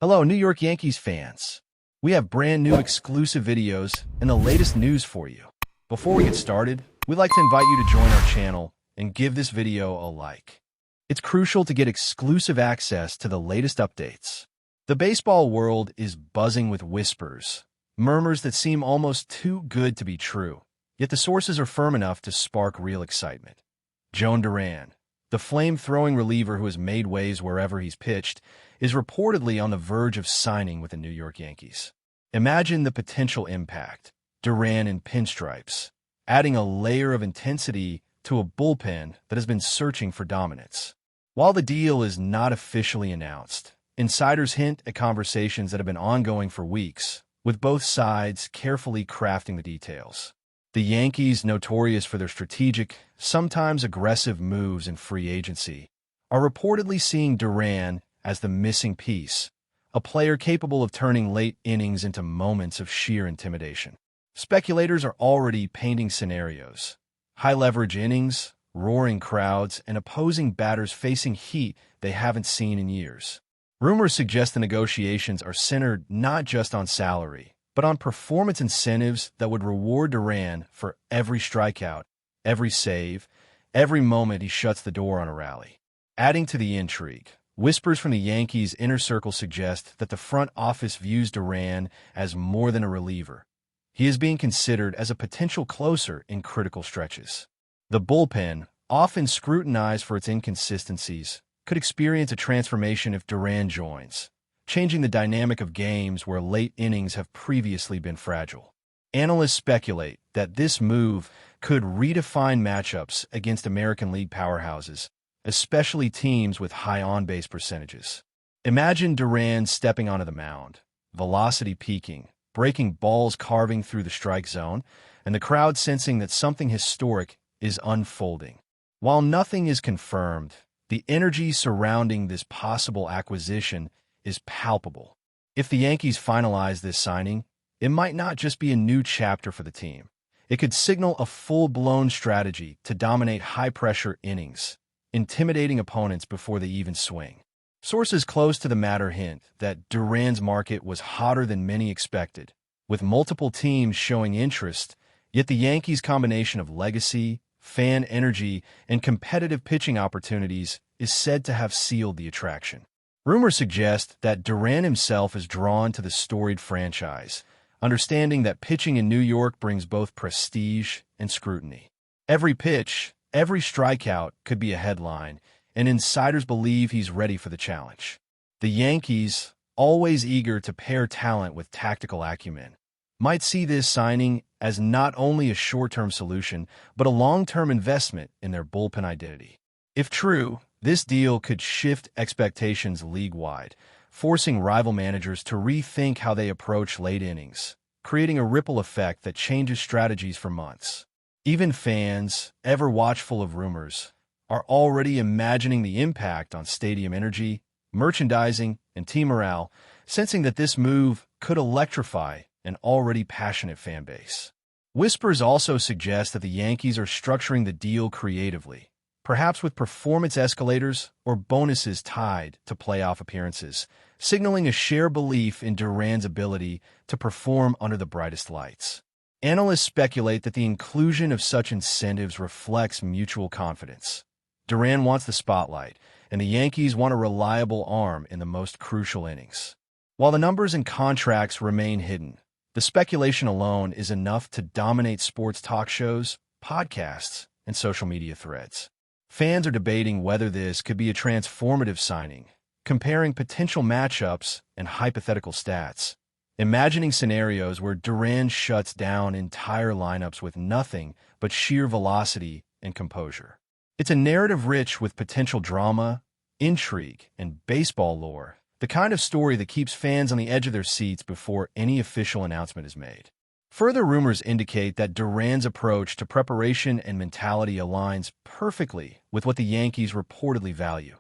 Hello, New York Yankees fans. We have brand new exclusive videos and the latest news for you. Before we get started, we'd like to invite you to join our channel and give this video a like. It's crucial to get exclusive access to the latest updates. The baseball world is buzzing with whispers, murmurs that seem almost too good to be true, yet the sources are firm enough to spark real excitement. Joan Duran, the flame-throwing reliever who has made waves wherever he's pitched, is reportedly on the verge of signing with the New York Yankees. Imagine the potential impact. Duran in pinstripes, adding a layer of intensity to a bullpen that has been searching for dominance. While the deal is not officially announced, insiders hint at conversations that have been ongoing for weeks, with both sides carefully crafting the details. The Yankees, notorious for their strategic, sometimes aggressive moves in free agency, are reportedly seeing Duran as the missing piece, a player capable of turning late innings into moments of sheer intimidation. Speculators are already painting scenarios: high-leverage innings, roaring crowds, and opposing batters facing heat they haven't seen in years. Rumors suggest the negotiations are centered not just on salary, but on performance incentives that would reward Duran for every strikeout, every save, every moment he shuts the door on a rally. Adding to the intrigue, whispers from the Yankees' inner circle suggest that the front office views Duran as more than a reliever. He is being considered as a potential closer in critical stretches. The bullpen, often scrutinized for its inconsistencies, could experience a transformation if Duran joins, changing the dynamic of games where late innings have previously been fragile. Analysts speculate that this move could redefine matchups against American League powerhouses, especially teams with high on-base percentages. Imagine Duran stepping onto the mound, velocity peaking, breaking balls carving through the strike zone, and the crowd sensing that something historic is unfolding. While nothing is confirmed, the energy surrounding this possible acquisition is palpable. If the Yankees finalize this signing, it might not just be a new chapter for the team. It could signal a full-blown strategy to dominate high-pressure innings, intimidating opponents before they even swing. Sources close to the matter hint that Duran's market was hotter than many expected, with multiple teams showing interest, yet the Yankees' combination of legacy, fan energy, and competitive pitching opportunities is said to have sealed the attraction. Rumors suggest that Duran himself is drawn to the storied franchise, understanding that pitching in New York brings both prestige and scrutiny. Every pitch, every strikeout could be a headline, and insiders believe he's ready for the challenge. The Yankees, always eager to pair talent with tactical acumen, might see this signing as not only a short-term solution, but a long-term investment in their bullpen identity. If true, this deal could shift expectations league-wide, forcing rival managers to rethink how they approach late innings, creating a ripple effect that changes strategies for months. Even fans, ever watchful of rumors, are already imagining the impact on stadium energy, merchandising, and team morale, sensing that this move could electrify an already passionate fan base. Whispers also suggest that the Yankees are structuring the deal creatively, perhaps with performance escalators or bonuses tied to playoff appearances, signaling a shared belief in Duran's ability to perform under the brightest lights. Analysts speculate that the inclusion of such incentives reflects mutual confidence. Duran wants the spotlight, and the Yankees want a reliable arm in the most crucial innings. While the numbers and contracts remain hidden, the speculation alone is enough to dominate sports talk shows, podcasts, and social media threads. Fans are debating whether this could be a transformative signing, comparing potential matchups and hypothetical stats, imagining scenarios where Duran shuts down entire lineups with nothing but sheer velocity and composure. It's a narrative rich with potential drama, intrigue, and baseball lore, the kind of story that keeps fans on the edge of their seats before any official announcement is made. Further rumors indicate that Duran's approach to preparation and mentality aligns perfectly with what the Yankees reportedly value: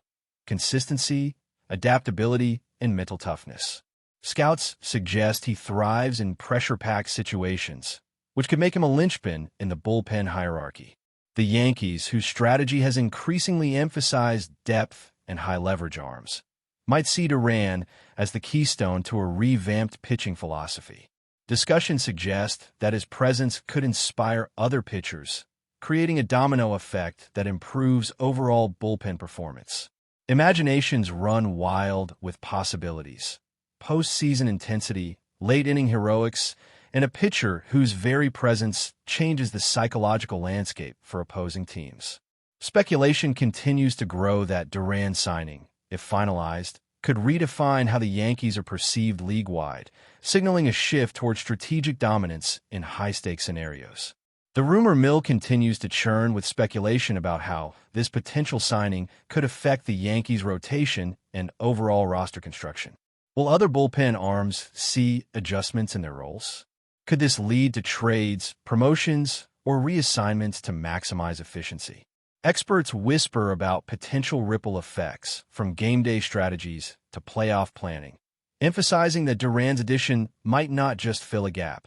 consistency, adaptability, and mental toughness. Scouts suggest he thrives in pressure-packed situations, which could make him a linchpin in the bullpen hierarchy. The Yankees, whose strategy has increasingly emphasized depth and high-leverage arms, might see Duran as the keystone to a revamped pitching philosophy. Discussions suggest that his presence could inspire other pitchers, creating a domino effect that improves overall bullpen performance. Imaginations run wild with possibilities. Postseason intensity, late-inning heroics, and a pitcher whose very presence changes the psychological landscape for opposing teams. Speculation continues to grow that Duran signing, if finalized, could redefine how the Yankees are perceived league-wide, signaling a shift toward strategic dominance in high-stakes scenarios. The rumor mill continues to churn with speculation about how this potential signing could affect the Yankees' rotation and overall roster construction. Will other bullpen arms see adjustments in their roles? Could this lead to trades, promotions, or reassignments to maximize efficiency? Experts whisper about potential ripple effects, from game day strategies to playoff planning, emphasizing that Duran's addition might not just fill a gap.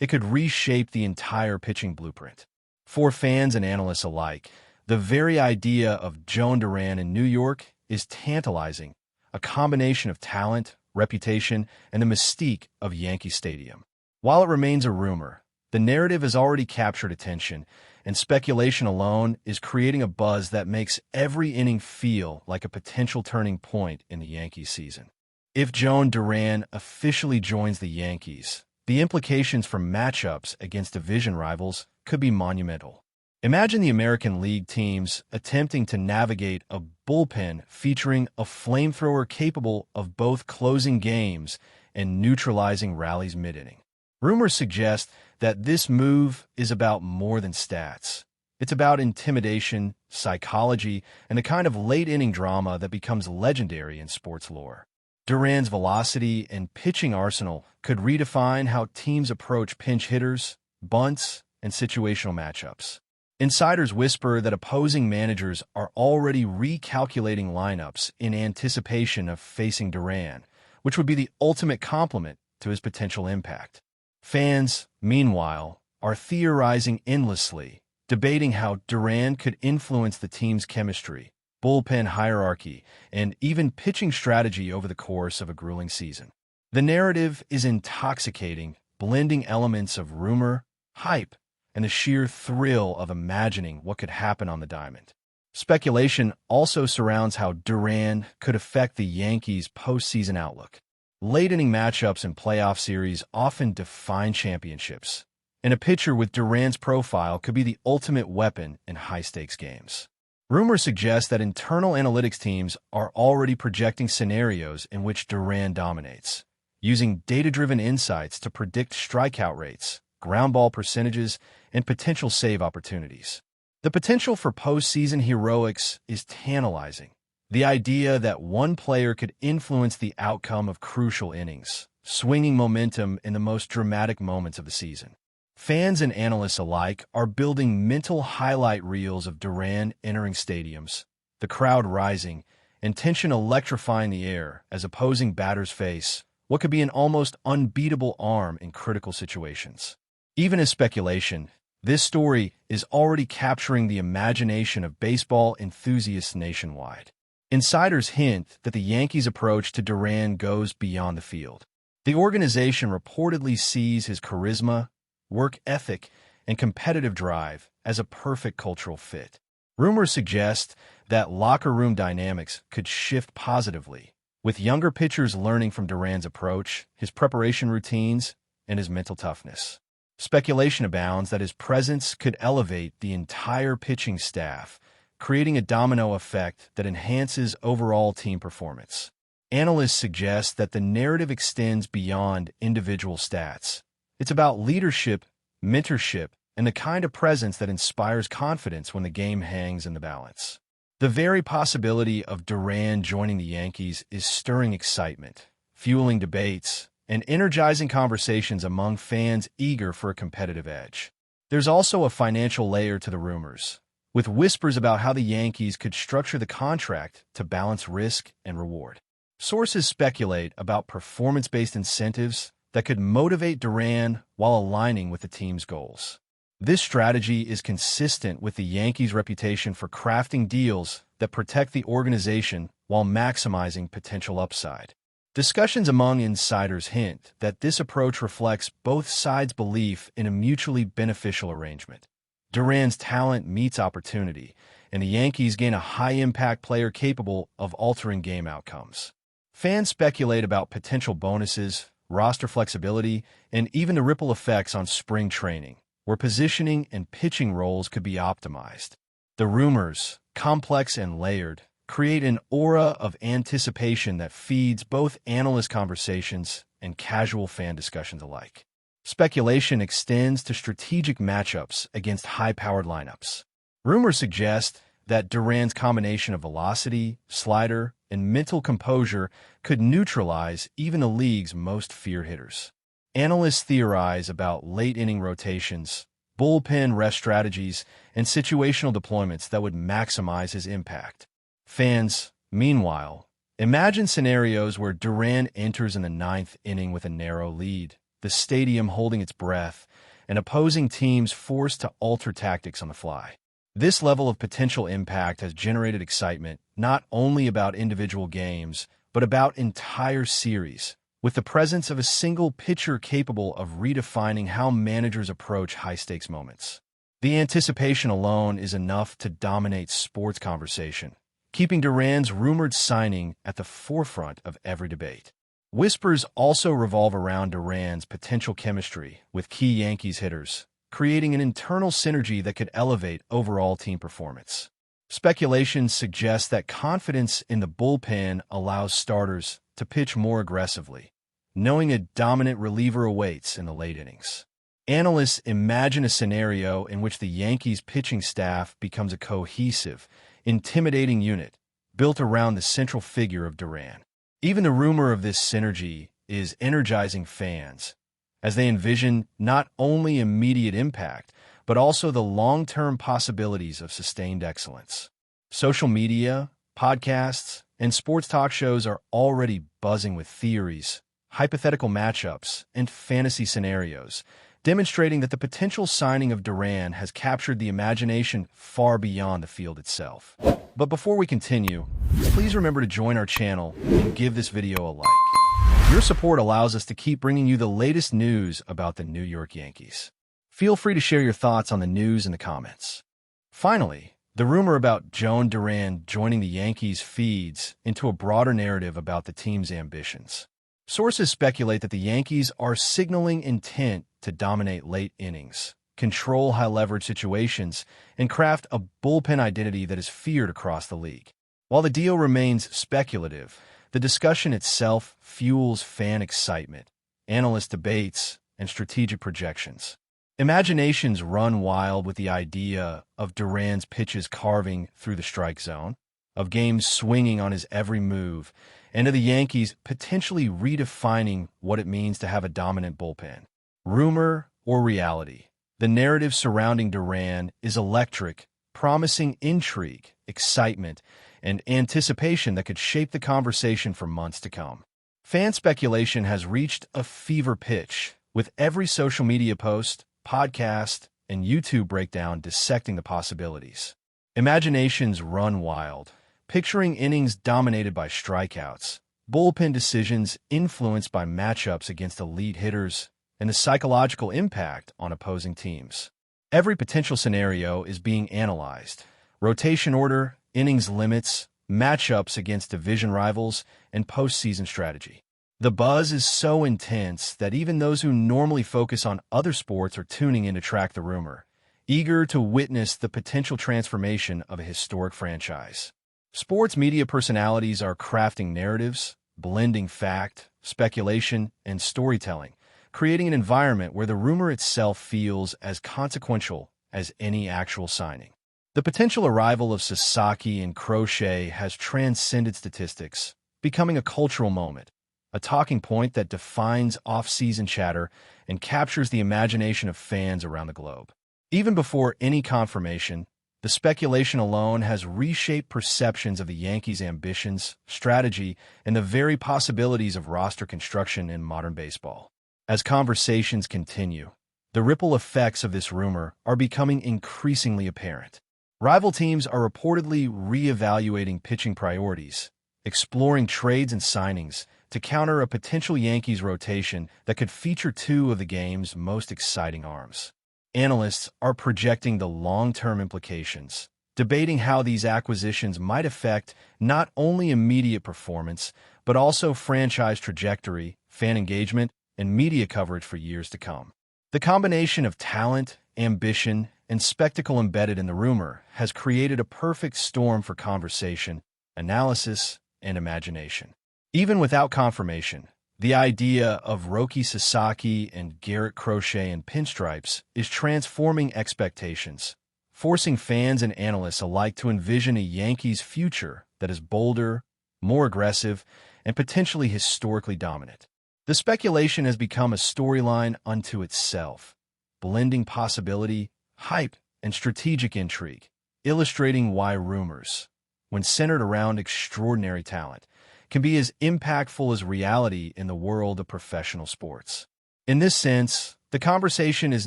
It could reshape the entire pitching blueprint. For fans and analysts alike, the very idea of Joan Duran in New York is tantalizing, a combination of talent, reputation, and the mystique of Yankee Stadium. While it remains a rumor, the narrative has already captured attention, and speculation alone is creating a buzz that makes every inning feel like a potential turning point in the Yankees season. If Joan Duran officially joins the Yankees, the implications for matchups against division rivals could be monumental. Imagine the American League teams attempting to navigate a bullpen featuring a flamethrower capable of both closing games and neutralizing rallies mid-inning. Rumors suggest that this move is about more than stats. It's about intimidation, psychology, and the kind of late-inning drama that becomes legendary in sports lore. Duran's velocity and pitching arsenal could redefine how teams approach pinch hitters, bunts, and situational matchups. Insiders whisper that opposing managers are already recalculating lineups in anticipation of facing Duran, which would be the ultimate complement to his potential impact. Fans, meanwhile, are theorizing endlessly, debating how Duran could influence the team's chemistry, bullpen hierarchy, and even pitching strategy over the course of a grueling season. The narrative is intoxicating, blending elements of rumor, hype, and the sheer thrill of imagining what could happen on the diamond. Speculation also surrounds how Duran could affect the Yankees' postseason outlook. Late-inning matchups in playoff series often define championships, and a pitcher with Duran's profile could be the ultimate weapon in high-stakes games. Rumors suggest that internal analytics teams are already projecting scenarios in which Duran dominates, using data-driven insights to predict strikeout rates, ground ball percentages, and potential save opportunities. The potential for postseason heroics is tantalizing. The idea that one player could influence the outcome of crucial innings, swinging momentum in the most dramatic moments of the season. Fans and analysts alike are building mental highlight reels of Duran entering stadiums, the crowd rising, and tension electrifying the air as opposing batters face what could be an almost unbeatable arm in critical situations. Even as speculation, this story is already capturing the imagination of baseball enthusiasts nationwide. Insiders hint that the Yankees' approach to Duran goes beyond the field. The organization reportedly sees his charisma, work ethic, and competitive drive as a perfect cultural fit. Rumors suggest that locker room dynamics could shift positively, with younger pitchers learning from Duran's approach, his preparation routines, and his mental toughness. Speculation abounds that his presence could elevate the entire pitching staff, creating a domino effect that enhances overall team performance. Analysts suggest that the narrative extends beyond individual stats. It's about leadership, mentorship, and the kind of presence that inspires confidence when the game hangs in the balance. The very possibility of Duran joining the Yankees is stirring excitement, fueling debates, and energizing conversations among fans eager for a competitive edge. There's also a financial layer to the rumors, with whispers about how the Yankees could structure the contract to balance risk and reward. Sources speculate about performance-based incentives that could motivate Duran while aligning with the team's goals. This strategy is consistent with the Yankees' reputation for crafting deals that protect the organization while maximizing potential upside. Discussions among insiders hint that this approach reflects both sides' belief in a mutually beneficial arrangement. Duran's talent meets opportunity, and the Yankees gain a high-impact player capable of altering game outcomes. Fans speculate about potential bonuses, roster flexibility, and even the ripple effects on spring training, where positioning and pitching roles could be optimized. The rumors, complex and layered, create an aura of anticipation that feeds both analyst conversations and casual fan discussions alike. Speculation extends to strategic matchups against high-powered lineups. Rumors suggest that Duran's combination of velocity, slider, and mental composure could neutralize even the league's most feared hitters. Analysts theorize about late-inning rotations, bullpen rest strategies, and situational deployments that would maximize his impact. Fans, meanwhile, imagine scenarios where Duran enters in the ninth inning with a narrow lead, the stadium holding its breath, and opposing teams forced to alter tactics on the fly. This level of potential impact has generated excitement not only about individual games, but about entire series, with the presence of a single pitcher capable of redefining how managers approach high-stakes moments. The anticipation alone is enough to dominate sports conversation, keeping Duran's rumored signing at the forefront of every debate. Whispers also revolve around Duran's potential chemistry with key Yankees hitters, creating an internal synergy that could elevate overall team performance. Speculation suggests that confidence in the bullpen allows starters to pitch more aggressively, knowing a dominant reliever awaits in the late innings. Analysts imagine a scenario in which the Yankees' pitching staff becomes a cohesive, intimidating unit built around the central figure of Duran. Even the rumor of this synergy is energizing fans, as they envision not only immediate impact, but also the long-term possibilities of sustained excellence. Social media, podcasts, and sports talk shows are already buzzing with theories, hypothetical matchups, and fantasy scenarios, demonstrating that the potential signing of Duran has captured the imagination far beyond the field itself. But before we continue, please remember to join our channel and give this video a like. Your support allows us to keep bringing you the latest news about the New York Yankees. Feel free to share your thoughts on the news in the comments. Finally, the rumor about Joan Duran joining the Yankees feeds into a broader narrative about the team's ambitions. Sources speculate that the Yankees are signaling intent to dominate late innings, control high-leverage situations, and craft a bullpen identity that is feared across the league. While the deal remains speculative, the discussion itself fuels fan excitement, analyst debates, and strategic projections. Imaginations run wild with the idea of Duran's pitches carving through the strike zone, of games swinging on his every move, and of the Yankees potentially redefining what it means to have a dominant bullpen. Rumor or reality, the narrative surrounding Duran is electric, promising intrigue, excitement, and anticipation that could shape the conversation for months to come. Fan speculation has reached a fever pitch, with every social media post, podcast, and YouTube breakdown dissecting the possibilities. Imaginations run wild, picturing innings dominated by strikeouts, bullpen decisions influenced by matchups against elite hitters, and the psychological impact on opposing teams. Every potential scenario is being analyzed: rotation order, innings limits, matchups against division rivals, and postseason strategy. The buzz is so intense that even those who normally focus on other sports are tuning in to track the rumor, eager to witness the potential transformation of a historic franchise. Sports media personalities are crafting narratives, blending fact, speculation, and storytelling, creating an environment where the rumor itself feels as consequential as any actual signing. The potential arrival of Sasaki and Crochet has transcended statistics, becoming a cultural moment, a talking point that defines off-season chatter and captures the imagination of fans around the globe. Even before any confirmation, the speculation alone has reshaped perceptions of the Yankees' ambitions, strategy, and the very possibilities of roster construction in modern baseball. As conversations continue, The ripple effects of this rumor are becoming increasingly apparent. Rival teams are reportedly re-evaluating pitching priorities, exploring trades and signings to counter a potential Yankees rotation that could feature two of the game's most exciting arms. Analysts are projecting the long-term implications, debating how these acquisitions might affect not only immediate performance, but also franchise trajectory, fan engagement, and media coverage for years to come. The combination of talent, ambition, and spectacle embedded in the rumor has created a perfect storm for conversation, analysis, and imagination. Even without confirmation, the idea of Roki Sasaki and Garrett Crochet in pinstripes is transforming expectations, forcing fans and analysts alike to envision a Yankees future that is bolder, more aggressive, and potentially historically dominant. The speculation has become a storyline unto itself, blending possibility, hype, and strategic intrigue, illustrating why rumors, when centered around extraordinary talent, can be as impactful as reality in the world of professional sports. In this sense, the conversation is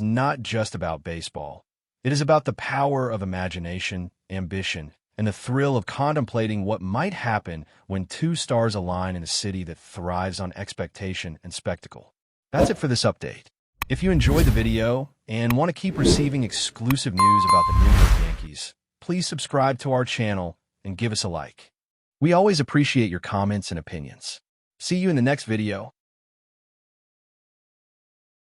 not just about baseball. It is about the power of imagination, ambition, and the thrill of contemplating what might happen when two stars align in a city that thrives on expectation and spectacle. That's it for this update. If you enjoyed the video and want to keep receiving exclusive news about the New York Yankees, please subscribe to our channel and give us a like. We always appreciate your comments and opinions. See you in the next video.